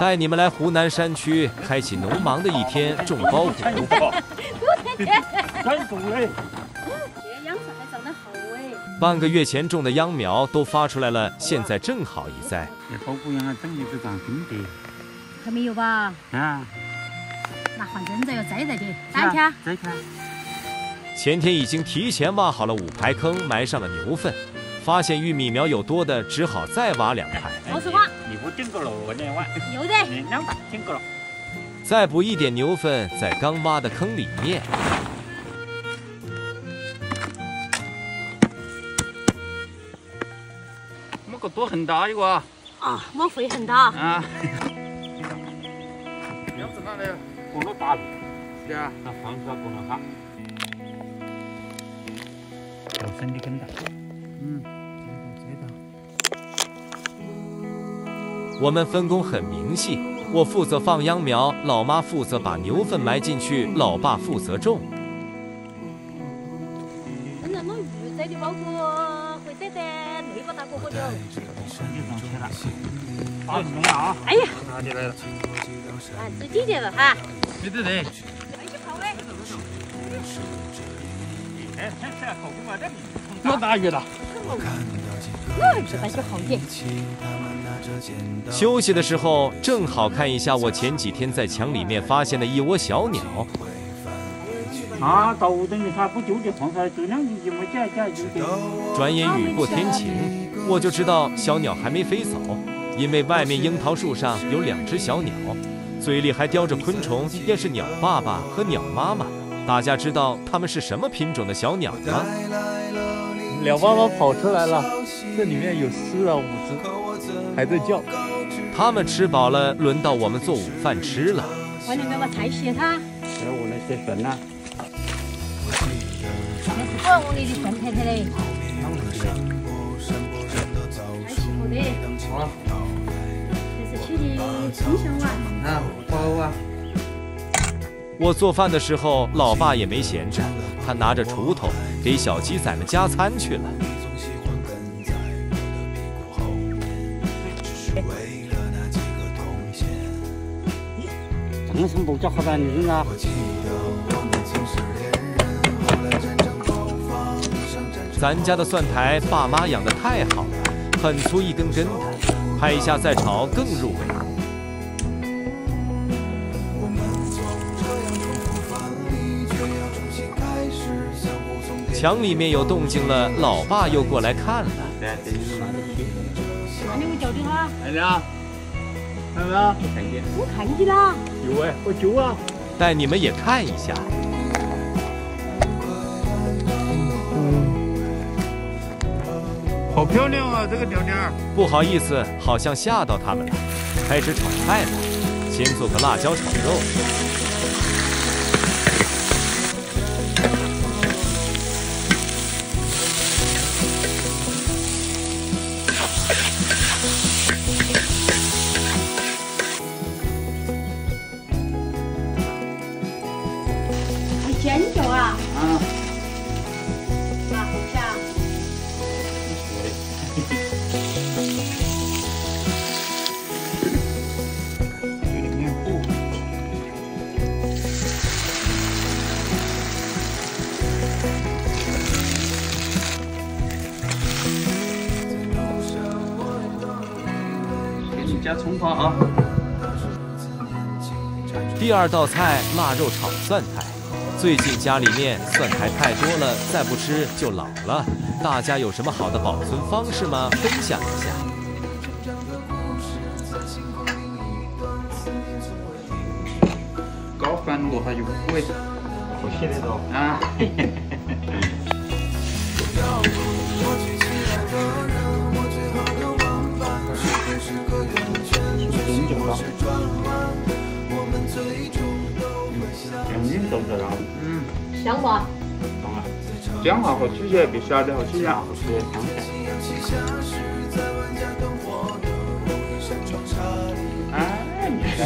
带你们来湖南山区，开启农忙的一天，种包谷。真种嘞！这秧子还长得好哎。半个月前种的秧苗都发出来了，现在正好一栽。这包谷秧啊，长得都长挺的。还没有吧？啊。那换真的要栽的，摘开。摘开。前天已经提前挖好了5排坑，埋上了牛粪。发现玉米苗有多的，只好再挖2排。老实话，你不整个了，我那碗。有的。你两把整个了。再补一点牛粪在刚挖的坑里面。那个多很大一个啊！啊，我会很大。啊。秧子那里过了大路，是啊，那放出来过了哈。要深的更大。我们分工很明细，我负责放秧苗，老妈负责把牛粪埋进去，老爸负责种。那老玉栽的包谷会栽得累不大个个的。你上去了，好弄啊！哎呀，哪里来了？啊，最底的了哈。对对对。快去跑哎！哎，好嘛，这多大雨了？这把就好点。休息的时候，正好看一下我前几天在墙里面发现的一窝小鸟。啊，到等于他不就地放出来，就2斤没加就得。转眼雨过天晴，我就知道小鸟还没飞走，因为外面樱桃树上有2只小鸟，嘴里还叼着昆虫，便是鸟爸爸和鸟妈妈。大家知道它们是什么品种的小鸟吗？鸟爸爸跑出来了，这里面有4啊5只，还在叫。它们吃饱了，轮到我们做午饭吃了。外面把菜洗它。这我那些蒜呐。那是好我给你蒜太太嘞。还是好的。好。这是起的清香碗。啊，包啊。我做饭的时候，老爸也没闲着，他拿着锄头给小鸡仔们加餐去了。长什么不叫好大女人啊？咱家的蒜苔，爸妈养的太好了，很粗一根根的，拍一下再炒更入味。墙里面有动静了，老爸又过来看了。那你会叫的他？看见啊？看没有？看见。我看见了。有哎，我揪啊！带你们也看一下。好漂亮啊，这个鸟鸟。不好意思，好像吓到他们了。开始炒菜了，先做个辣椒炒肉。尖叫啊！啊！啊，好香！有点面糊。给你加葱花啊！第2道菜，腊肉炒蒜苔。最近家里面蒜苔太多了，再不吃就老了。大家有什么好的保存方式吗？分享一下。高饭炉还有味，好些的都啊。真久了。都这样，香不？当然，姜啊和吃起来比小的好吃呀，是香菜。哎，你看。